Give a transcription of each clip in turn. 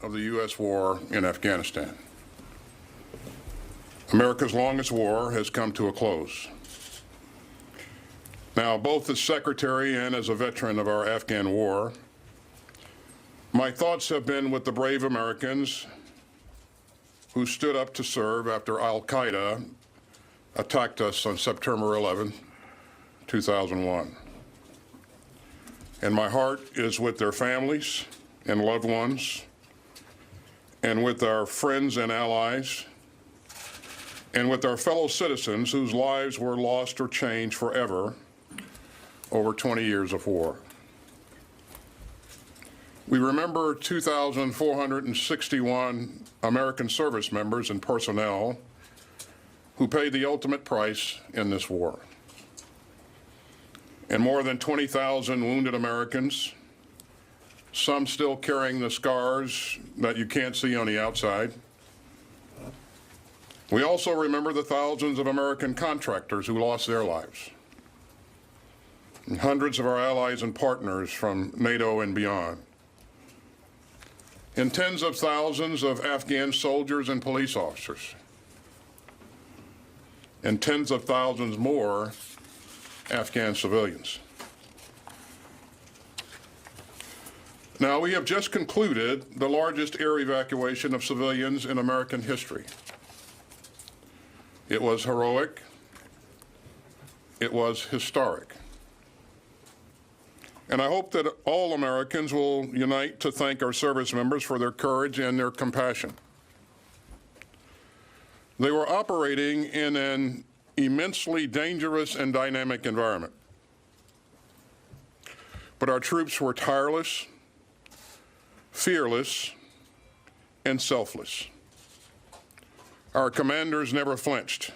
of the U.S. war in Afghanistan. America's longest war has come to a close. Now, both as Secretary and as a veteran of our Afghan war, my thoughts have been with the brave Americans who stood up to serve after al-Qaeda attacked us on September 11, 2001. And my heart is with their families and loved ones, and with our friends and allies, and with our fellow citizens whose lives were lost or changed forever over 20 years of war. We remember 2,461 American service members and personnel who paid the ultimate price in this war, and more than 20,000 wounded Americans, some still carrying the scars that you can't see on the outside. We also remember the thousands of American contractors who lost their lives, and hundreds of our allies and partners from NATO and beyond, and tens of thousands of Afghan soldiers and police officers, and tens of thousands more Afghan civilians. Now, we have just concluded the largest air evacuation of civilians in American history. It was heroic. It was historic. And I hope that all Americans will unite to thank our service members for their courage and their compassion. They were operating in an immensely dangerous and dynamic environment. But our troops were tireless, fearless, and selfless. Our commanders never flinched,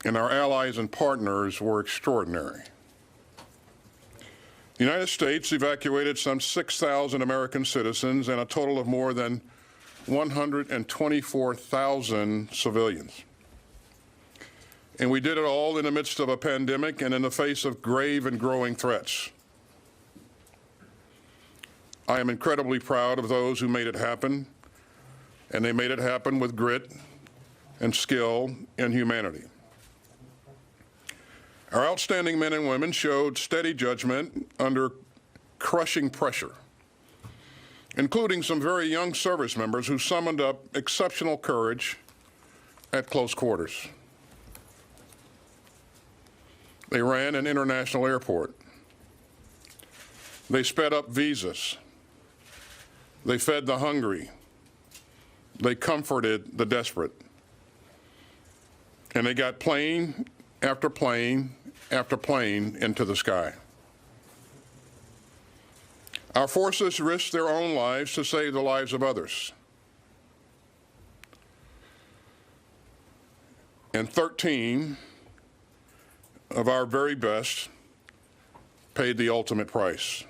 and our allies and partners were extraordinary. The United States evacuated some 6,000 American citizens and a total of more than 124,000 civilians. And we did it all in the midst of a pandemic and in the face of grave and growing threats. I am incredibly proud of those who made it happen, and they made it happen with grit and skill and humanity. Our outstanding men and women showed steady judgment under crushing pressure, including some very young service members who summoned up exceptional courage at close quarters. They ran an international airport. They sped up visas. They fed the hungry. They comforted the desperate. And they got plane after plane after plane into the sky. Our forces risked their own lives to save the lives of others. And 13 of our very best paid the ultimate price.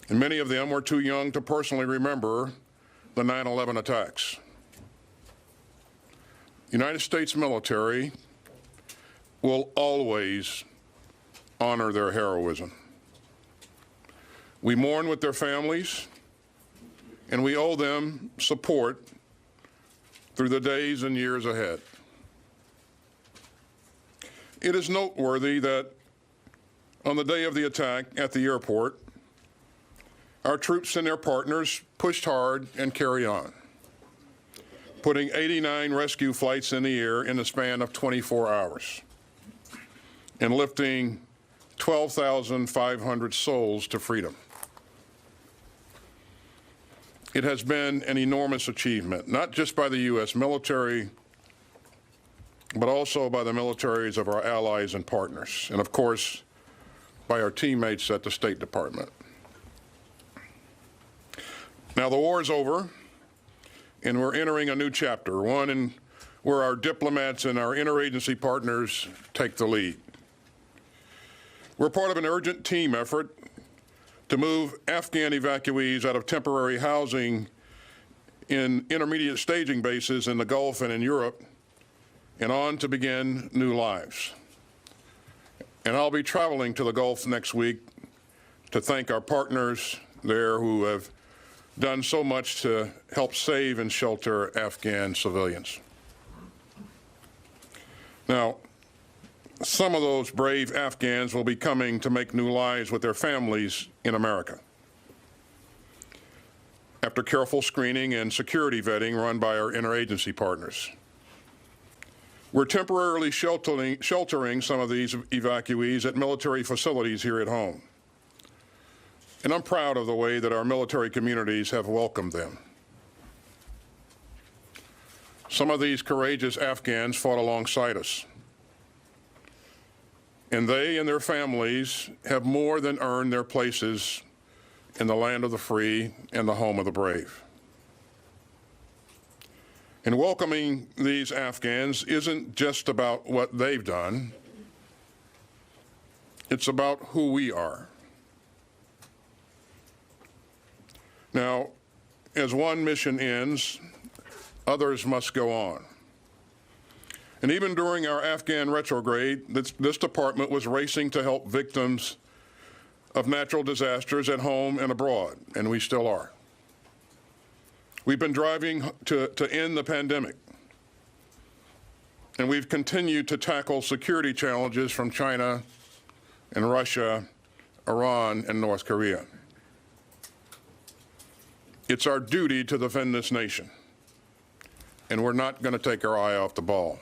And many of them were too young to personally remember the 9/11 attacks. The United States military will always honor their heroism. We mourn with their families, and we owe them support through the days and years ahead. It is noteworthy that on the day of the attack at the airport, our troops and their partners pushed hard and carried on, putting 89 rescue flights in the air in the span of 24 hours and lifting 12,500 souls to freedom. It has been an enormous achievement, not just by the U.S. military, but also by the militaries of our allies and partners, and of course, by our teammates at the State Department. Now, the war is over, and we're entering a new chapter, one where our diplomats and our interagency partners take the lead. We're part of an urgent team effort to move Afghan evacuees out of temporary housing in intermediate staging bases in the Gulf and in Europe and on to begin new lives. And I'll be traveling to the Gulf next week to thank our partners, there who have done so much to help save and shelter Afghan civilians. Now, some of those brave Afghans will be coming to make new lives with their families in America, after careful screening and security vetting run by our interagency partners. We're temporarily sheltering some of these evacuees at military facilities here at home. And I'm proud of the way that our military communities have welcomed them. Some of these courageous Afghans fought alongside us. And they and their families have more than earned their places in the land of the free and the home of the brave. And welcoming these Afghans isn't just about what they've done, it's about who we are. Now, as one mission ends, others must go on. And even during our Afghan retrograde, this department was racing to help victims of natural disasters at home and abroad, and we still are. We've been driving to end the pandemic, and we've continued to tackle security challenges from China and Russia, Iran, and North Korea. It's our duty to defend this nation, and we're not going to take our eye off the ball.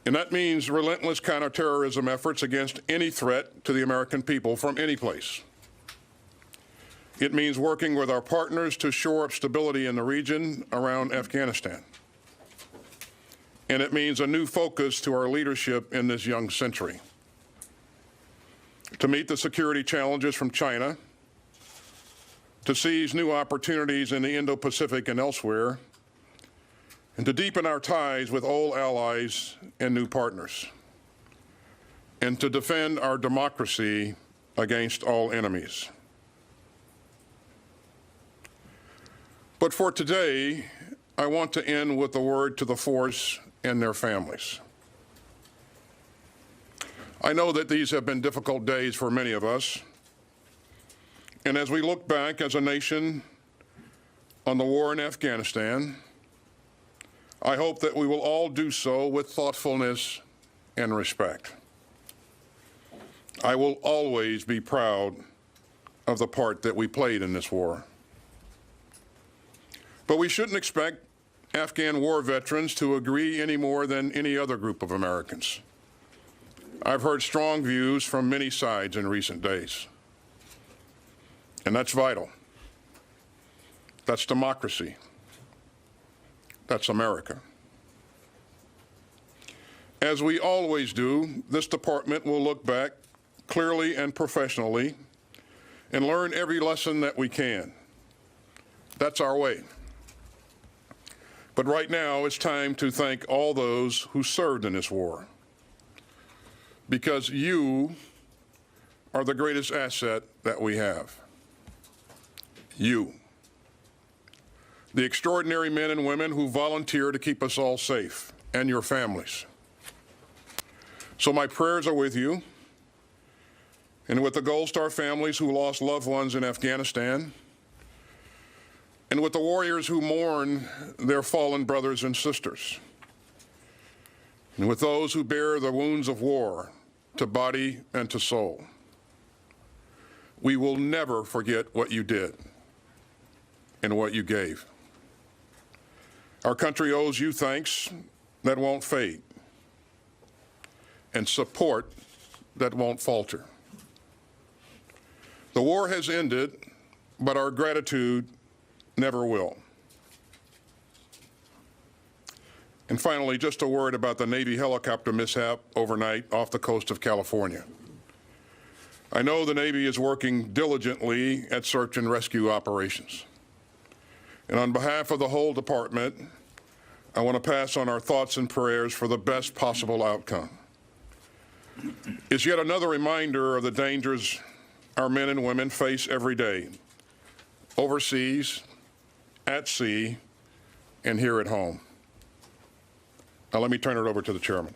And that means relentless counterterrorism efforts against any threat to the American people from any place. It means working with our partners to shore up stability in the region around Afghanistan. And it means a new focus to our leadership in this young century. To meet the security challenges from China, to seize new opportunities in the Indo-Pacific and elsewhere, and to deepen our ties with old allies and new partners, and to defend our democracy against all enemies. But for today, I want to end with a word to the force and their families. I know that these have been difficult days for many of us, and as we look back as a nation on the war in Afghanistan, I hope that we will all do so with thoughtfulness and respect. I will always be proud of the part that we played in this war. But we shouldn't expect Afghan war veterans to agree any more than any other group of Americans. I've heard strong views from many sides in recent days. And that's vital. That's democracy. That's America. As we always do, this department will look back clearly and professionally and learn every lesson that we can. That's our way. But right now, it's time to thank all those who served in this war, because you are the greatest asset that we have. You. The extraordinary men and women who volunteer to keep us all safe, and your families. So my prayers are with you, and with the Gold Star families who lost loved ones in Afghanistan, and with the warriors who mourn their fallen brothers and sisters, and with those who bear the wounds of war to body and to soul. We will never forget what you did and what you gave. Our country owes you thanks that won't fade, and support that won't falter. The war has ended, but our gratitude never will. And finally, just a word about the Navy helicopter mishap overnight off the coast of California. I know the Navy is working diligently at search and rescue operations. And on behalf of the whole department, I want to pass on our thoughts and prayers for the best possible outcome. It's yet another reminder of the dangers our men and women face every day, overseas, at sea, and here at home. Now let me turn it over to the chairman.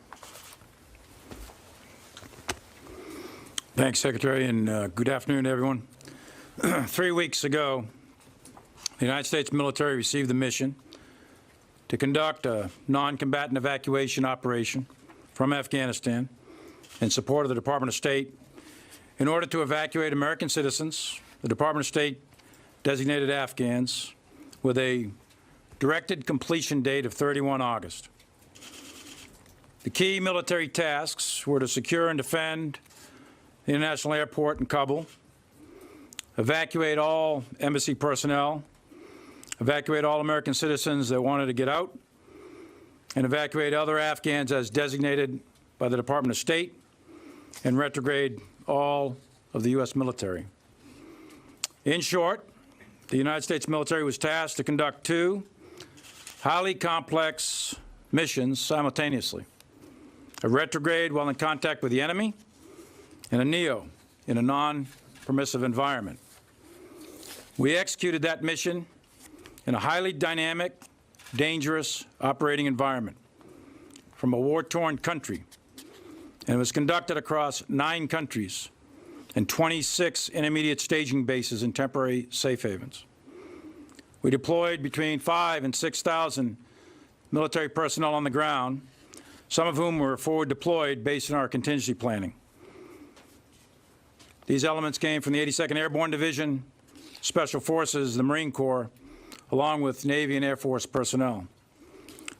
Thanks, Secretary, and good afternoon, everyone. 3 weeks ago, the United States military received the mission to conduct a non-combatant evacuation operation from Afghanistan in support of the Department of State. In order to evacuate American citizens, the Department of State designated Afghans with a directed completion date of 31 August. The key military tasks were to secure and defend the international airport in Kabul, evacuate all embassy personnel, evacuate all American citizens that wanted to get out, and evacuate other Afghans as designated by the Department of State, and retrograde all of the U.S. military. In short, the United States military was tasked to conduct 2 highly complex missions simultaneously: a retrograde while in contact with the enemy, and a neo in a non-permissive environment. We executed that mission in a highly dynamic, dangerous operating environment from a war-torn country, and it was conducted across 9 countries and 26 intermediate staging bases and temporary safe havens. We deployed between 5,000 and 6,000 military personnel on the ground, some of whom were forward deployed based on our contingency planning. These elements came from the 82nd Airborne Division, Special Forces, the Marine Corps, along with Navy and Air Force personnel.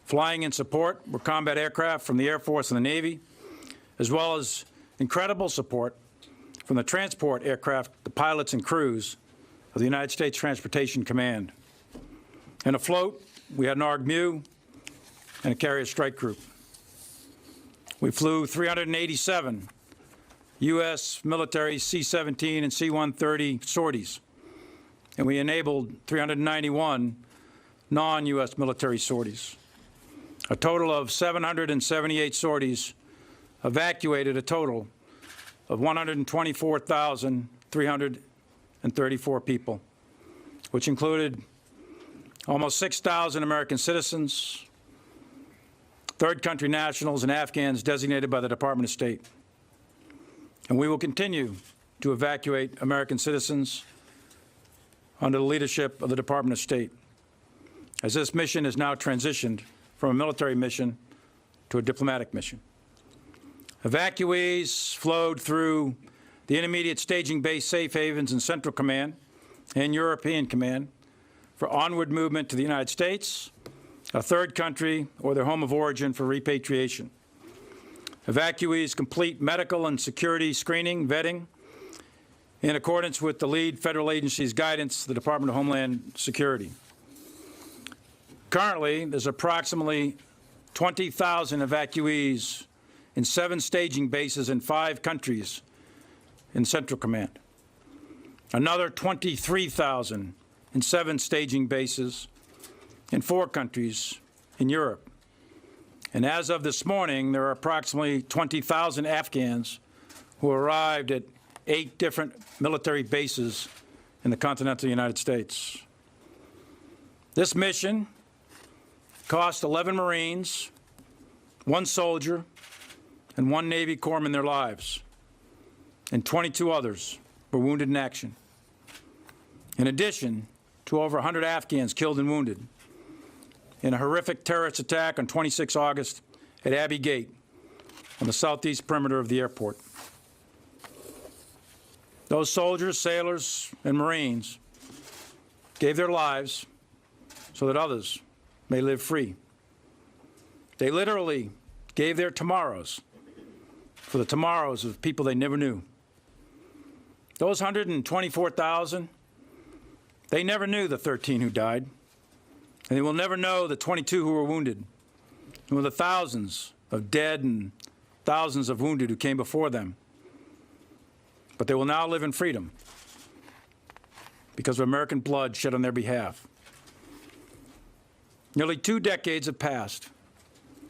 Flying in support were combat aircraft from the Air Force and the Navy, as well as incredible support from the transport aircraft, the pilots and crews of the United States Transportation Command. And afloat, we had an ARG-MU and a carrier strike group. We flew 387 U.S. military C-17 and C-130 sorties, and we enabled 391 non-U.S. military sorties. A total of 778 sorties evacuated a total of 124,334 people, which included almost 6,000 American citizens, third country nationals, and Afghans designated by the Department of State. And we will continue to evacuate American citizens under the leadership of the Department of State, as this mission is now transitioned from a military mission to a diplomatic mission. Evacuees flowed through the intermediate staging base safe havens in Central Command and European Command for onward movement to the United States, a third country, or their home of origin for repatriation. Evacuees complete medical and security screening, vetting, in accordance with the lead federal agency's guidance, the Department of Homeland Security. Currently, there's approximately 20,000 evacuees in 7 staging bases in 5 countries in Central Command. Another 23,000 in 7 staging bases in 4 countries in Europe. And as of this morning, there are approximately 20,000 Afghans who arrived at 8 different military bases in the continental United States. This mission cost 11 Marines, 1 soldier, and 1 Navy corpsman their lives, and 22 others were wounded in action. In addition to over 100 Afghans killed and wounded in a horrific terrorist attack on 26 August at Abbey Gate on the southeast perimeter of the airport. Those soldiers, sailors, and Marines gave their lives so that others may live free. They literally gave their tomorrows for the tomorrows of people they never knew. Those 124,000, they never knew the 13 who died, and they will never know the 22 who were wounded, and the thousands of dead and thousands of wounded who came before them. But they will now live in freedom because of American blood shed on their behalf. Nearly 2 decades have passed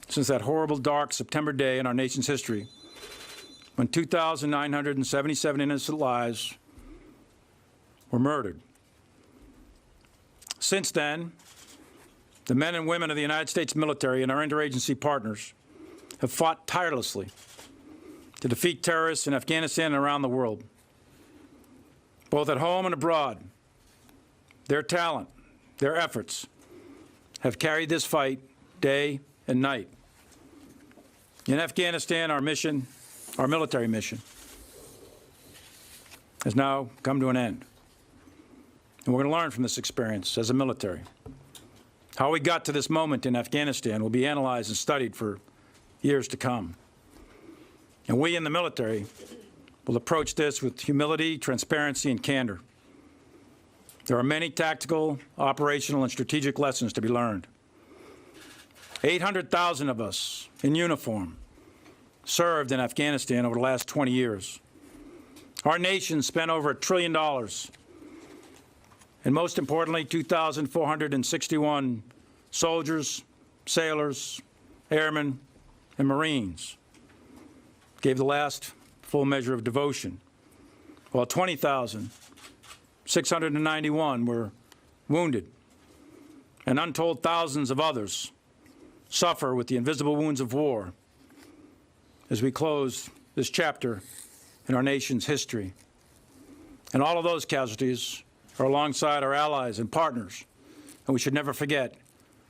since that horrible, dark September day in our nation's history when 2,977 innocent lives were murdered. Since then, the men and women of the United States military and our interagency partners have fought tirelessly to defeat terrorists in Afghanistan and around the world. both at home and abroad. Their talent, their efforts have carried this fight day and night. In Afghanistan, our mission, our military mission, has now come to an end. And we're going to learn from this experience as a military. How we got to this moment in Afghanistan will be analyzed and studied for years to come. And we in the military will approach this with humility, transparency, and candor. There are many tactical, operational, and strategic lessons to be learned. 800,000 of us in uniform served in Afghanistan over the last 20 years. Our nation spent over $1 trillion, and most importantly, 2,461 soldiers, sailors, airmen, and Marines gave the last full measure of devotion, while 20,691 were wounded, and untold thousands of others suffer with the invisible wounds of war as we close this chapter in our nation's history. And all of those casualties are alongside our allies and partners, and we should never forget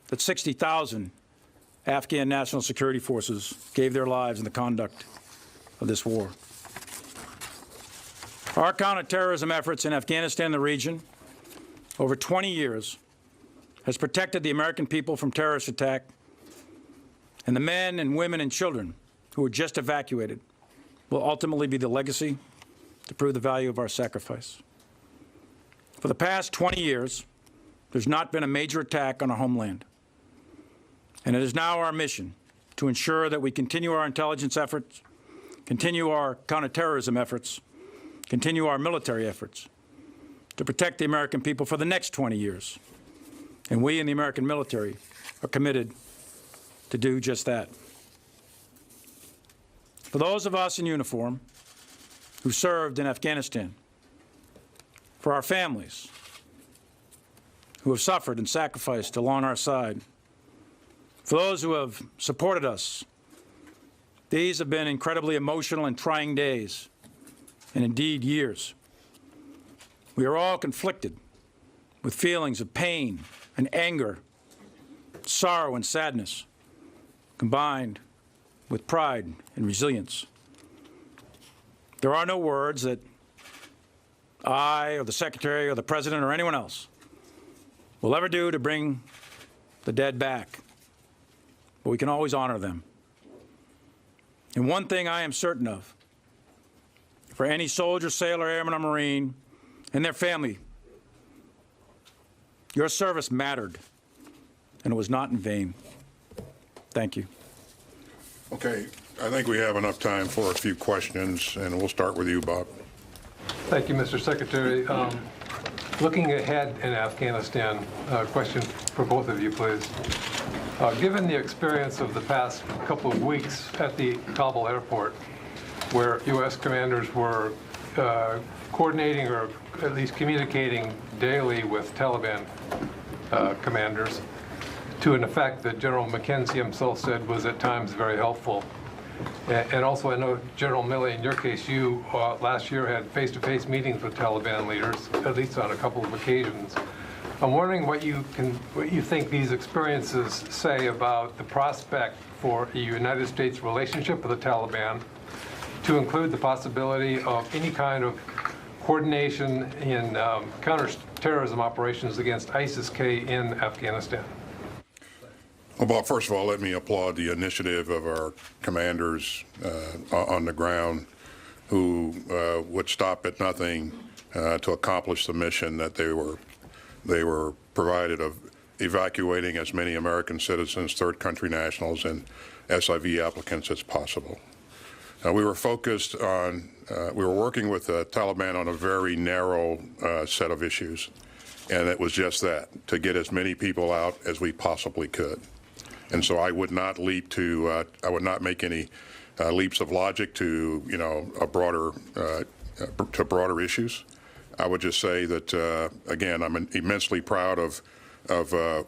that 60,000 Afghan national security forces gave their lives in the conduct of this war. Our counterterrorism efforts in Afghanistan and the region over 20 years has protected the American people from terrorist attack, and the men and women and children who were just evacuated will ultimately be the legacy to prove the value of our sacrifice. For the past 20 years, there's not been a major attack on our homeland. And it is now our mission to ensure that we continue our intelligence efforts, continue our counterterrorism efforts, continue our military efforts to protect the American people for the next 20 years. And we in the American military are committed to do just that. For those of us in uniform who served in Afghanistan, for our families who have suffered and sacrificed along our side, for those who have supported us, these have been incredibly emotional and trying days, and indeed years. We are all conflicted with feelings of pain and anger, sorrow and sadness, combined with pride and resilience. There are no words that I or the Secretary or the President or anyone else will ever do to bring the dead back, but we can always honor them. And one thing I am certain of, for any soldier, sailor, airman, or Marine and their family, your service mattered, and it was not in vain. Thank you. Okay, I think we have enough time for a few questions, and we'll start with you, Bob. Thank you, Mr. Secretary. Looking ahead in Afghanistan, question for both of you, please. Given the experience of the past couple of weeks at the Kabul airport, where U.S. commanders were coordinating or at least communicating daily with Taliban commanders, to an effect that General McKenzie himself said was at times very helpful. And also, I know, General Milley, in your case, you last year had face-to-face meetings with Taliban leaders, at least on a couple of occasions. I'm wondering what you think these experiences say about the prospect for a United States relationship with the Taliban, to include the possibility of any kind of coordination in counterterrorism operations against ISIS-K in Afghanistan. Well, Bob, first of all, let me applaud the initiative of our commanders on the ground who would stop at nothing to accomplish the mission that they were provided of evacuating as many American citizens, third country nationals, and SIV applicants as possible. We were focused on, we were working with the Taliban on a very narrow set of issues, and it was just that, to get as many people out as we possibly could. And so I would not leap to, I would not make any leaps of logic to, to broader issues. I would just say that, again, I'm immensely proud of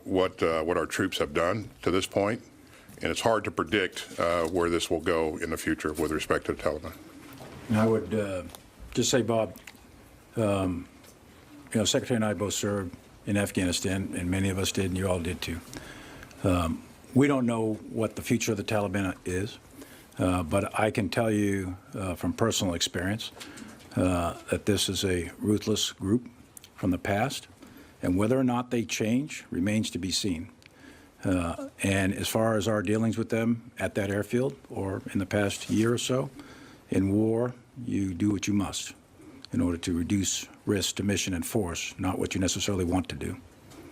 what our troops have done to this point, and it's hard to predict where this will go in the future with respect to the Taliban. And I would just say, Bob, Secretary and I both served in Afghanistan, and many of us did, and you all did too. We don't know what the future of the Taliban is, but I can tell you from personal experience that this is a ruthless group from the past, and whether or not they change remains to be seen. And as far as our dealings with them at that airfield or in the past year or so, in war, you do what you must in order to reduce risk to mission and force, not what you necessarily want to do.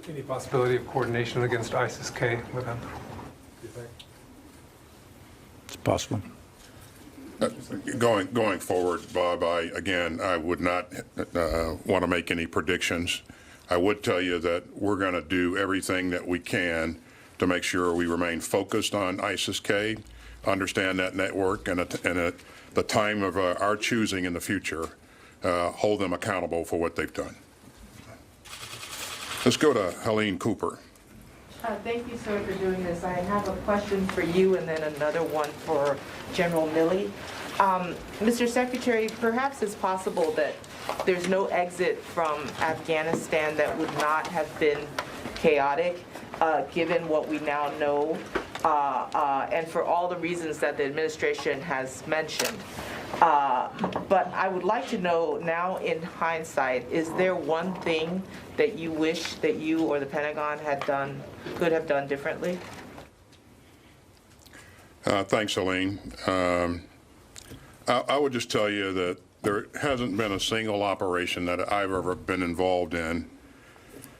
Any possibility of coordination against ISIS-K with them? Do you think? It's possible. Going forward, Bob, I would not want to make any predictions. I would tell you that we're going to do everything that we can to make sure we remain focused on ISIS-K, understand that network, and at the time of our choosing in the future, hold them accountable for what they've done. Let's go to Helene Cooper. Thank you, sir, for doing this. I have a question for you and then another one for General Milley. Mr. Secretary, perhaps it's possible that there's no exit from Afghanistan that would not have been chaotic, given what we now know, and for all the reasons that the administration has mentioned. But I would like to know now, in hindsight, is there one thing that you wish that you or the Pentagon could have done differently? Thanks, Helene. I would just tell you that there hasn't been a single operation that I've ever been involved in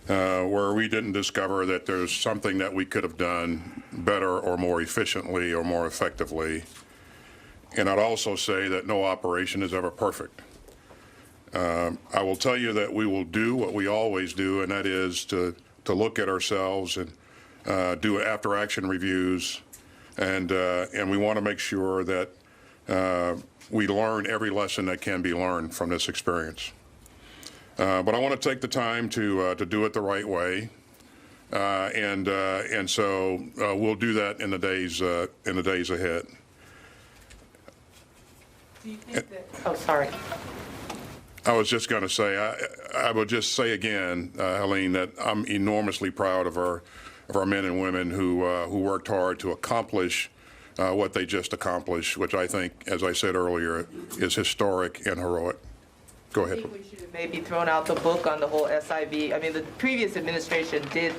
where we didn't discover that there's something that we could have done better or more efficiently or more effectively. And I'd also say that no operation is ever perfect. I will tell you that we will do what we always do, and that is to look at ourselves and do after-action reviews, and we want to make sure that we learn every lesson that can be learned from this experience. But I want to take the time to do it the right way, and so we'll do that in the days ahead. Do you think that? Oh, sorry. I was just going to say, I would just say again, Helene, that I'm enormously proud of our men and women who worked hard to accomplish what they just accomplished, which I think, as I said earlier, is historic and heroic. Go ahead. I think we should have maybe thrown out the book on the whole SIV. I mean, the previous administration did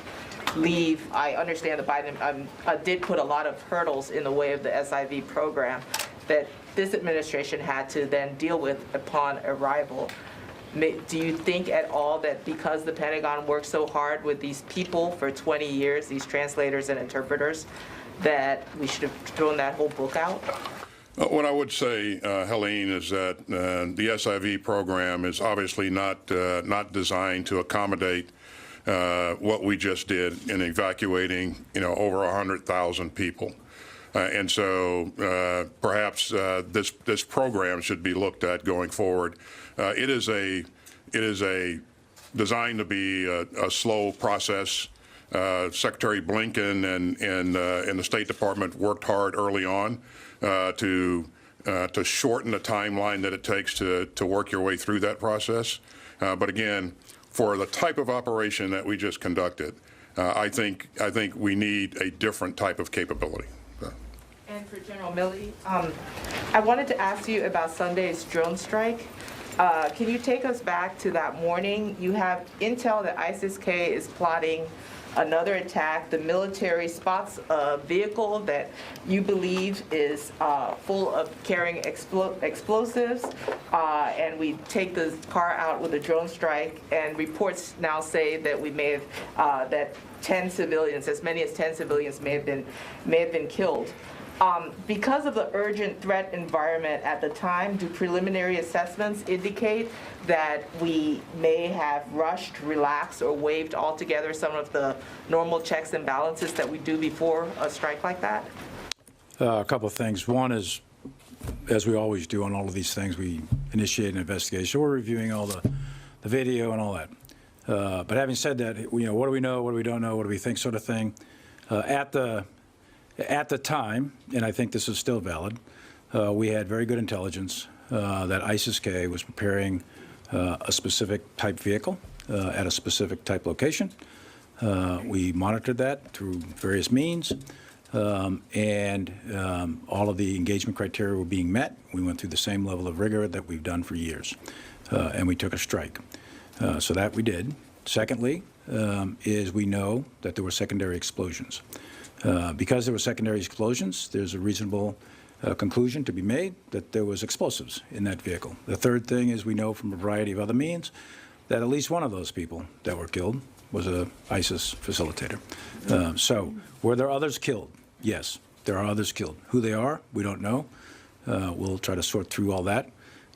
leave. I understand the Biden did put a lot of hurdles in the way of the SIV program that this administration had to then deal with upon arrival. Do you think at all that because the Pentagon worked so hard with these people for 20 years, these translators and interpreters, that we should have thrown that whole book out? What I would say, Helene, is that the SIV program is obviously not designed to accommodate what we just did in evacuating, over 100,000 people. And so perhaps this program should be looked at going forward. It is designed to be a slow process. Secretary Blinken and the State Department worked hard early on to shorten the timeline that it takes to work your way through that process. But again, for the type of operation that we just conducted, I think we need a different type of capability. And for General Milley, I wanted to ask you about Sunday's drone strike. Can you take us back to that morning? You have intel that ISIS-K is plotting another attack. The military spots a vehicle that you believe is full of carrying explosives, and we take the car out with a drone strike, and reports now say that we may have, that 10 civilians, as many as 10 civilians may have been killed. Because of the urgent threat environment at the time, do preliminary assessments indicate that we may have rushed, relaxed, or waived altogether some of the normal checks and balances that we do before a strike like that? A couple of things. One is, as we always do on all of these things, we initiate an investigation. We're reviewing all the video and all that. But having said that, what do we know, what do we don't know, what do we think, sort of thing. At the time, and I think this is still valid, we had very good intelligence that ISIS-K was preparing a specific type vehicle at a specific type location. We monitored that through various means, and all of the engagement criteria were being met. We went through the same level of rigor that we've done for years, and we took a strike. So that we did. Secondly, is we know that there were secondary explosions. Because there were secondary explosions, there's a reasonable conclusion to be made that there was explosives in that vehicle. The third thing is we know from a variety of other means that at least one of those people that were killed was a ISIS facilitator. So were there others killed? Yes, there are others killed. Who they are, we don't know. We'll try to sort through all that.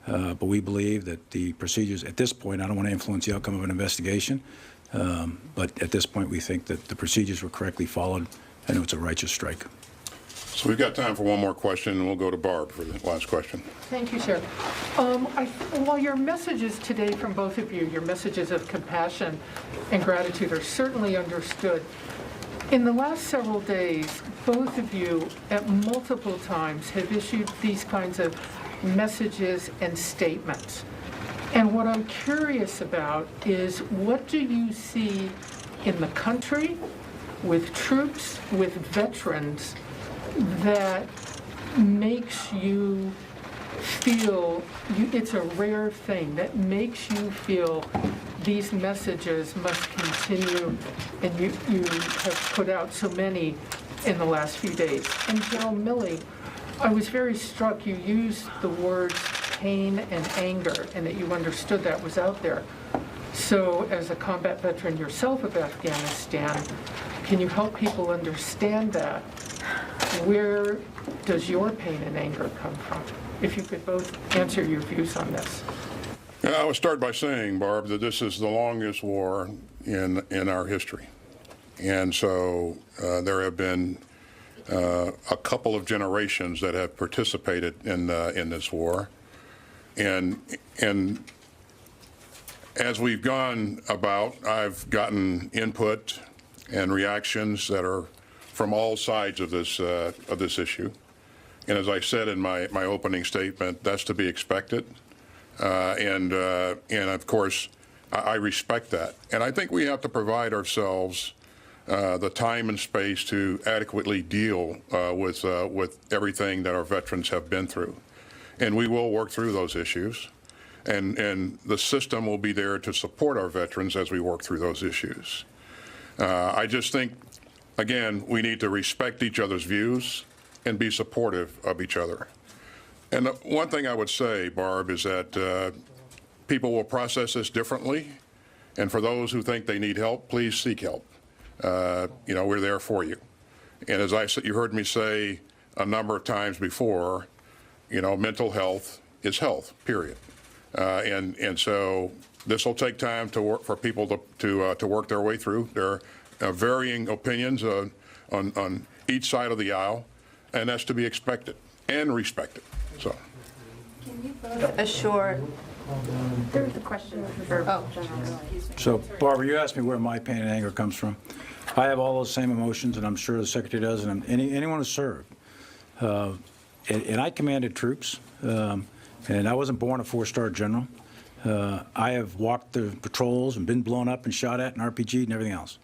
But we believe that the procedures at this point, I don't want to influence the outcome of an investigation, but at this point we think that the procedures were correctly followed and it was a righteous strike. So we've got time for one more question, and we'll go to Barb for the last question. Thank you, sir. While your messages today from both of you, your messages of compassion and gratitude are certainly understood, in the last several days, both of you at multiple times have issued these kinds of messages and statements. And what I'm curious about is, what do you see in the country, with troops, with veterans, that makes you feel, it's a rare thing, that makes you feel these messages must continue, and you have put out so many in the last few days? And General Milley, I was very struck you used the words pain and anger, and that you understood that was out there. So as a combat veteran yourself of Afghanistan, can you help people understand that? Where does your pain and anger come from? If you could both answer your views on this. I would start by saying, Barb, that this is the longest war in our history. And so there have been a couple of generations that have participated in this war. And as we've gone about, I've gotten input and reactions that are from all sides of this issue. And as I said in my opening statement, that's to be expected. And of course, I respect that. And I think we have to provide ourselves the time and space to adequately deal with everything that our veterans have been through. And we will work through those issues. And the system will be there to support our veterans as we work through those issues. I just think, again, we need to respect each other's views and be supportive of each other. And the one thing I would say, Barb, is that people will process this differently. And for those who think they need help, please seek help. We're there for you. And as I said, you heard me say a number of times before, mental health is health, period. And so this will take time to work for people to work their way through. There are varying opinions on each side of the aisle, and that's to be expected and respected. So. Can you both assure? There was a question for General. So, Barbara, you asked me where my pain and anger comes from. I have all those same emotions, and I'm sure the Secretary does, and anyone who served. And I commanded troops, and I wasn't born a four-star general. I have walked the patrols and been blown up and shot at and RPG'd and everything else.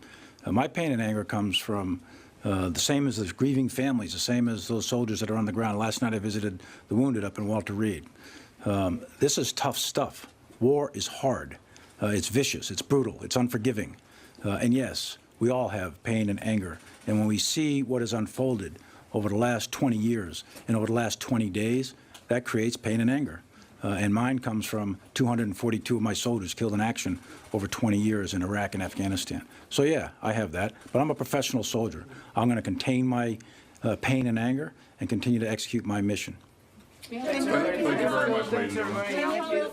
My pain and anger comes from the same as the grieving families, the same as those soldiers that are on the ground. Last night I visited the wounded up in Walter Reed. This is tough stuff. War is hard. It's vicious. It's brutal. It's unforgiving. And yes, we all have pain and anger. And when we see what has unfolded over the last 20 years and over the last 20 days, that creates pain and anger. And mine comes from 242 of my soldiers killed in action over 20 years in Iraq and Afghanistan. So yeah, I have that, but I'm a professional soldier. I'm going to contain my pain and anger and continue to execute my mission. Thank you very much, ladies and gentlemen.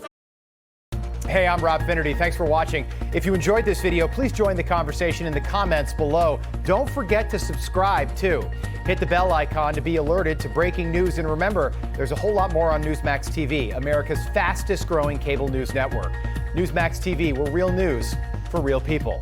Hey, I'm Rob Finnerty. Thanks for watching. If you enjoyed this video, please join the conversation in the comments below. Don't forget to subscribe, too. Hit the bell icon to be alerted to breaking news. And remember, there's a whole lot more on Newsmax TV, America's fastest growing cable news network. Newsmax TV, where real news for real people.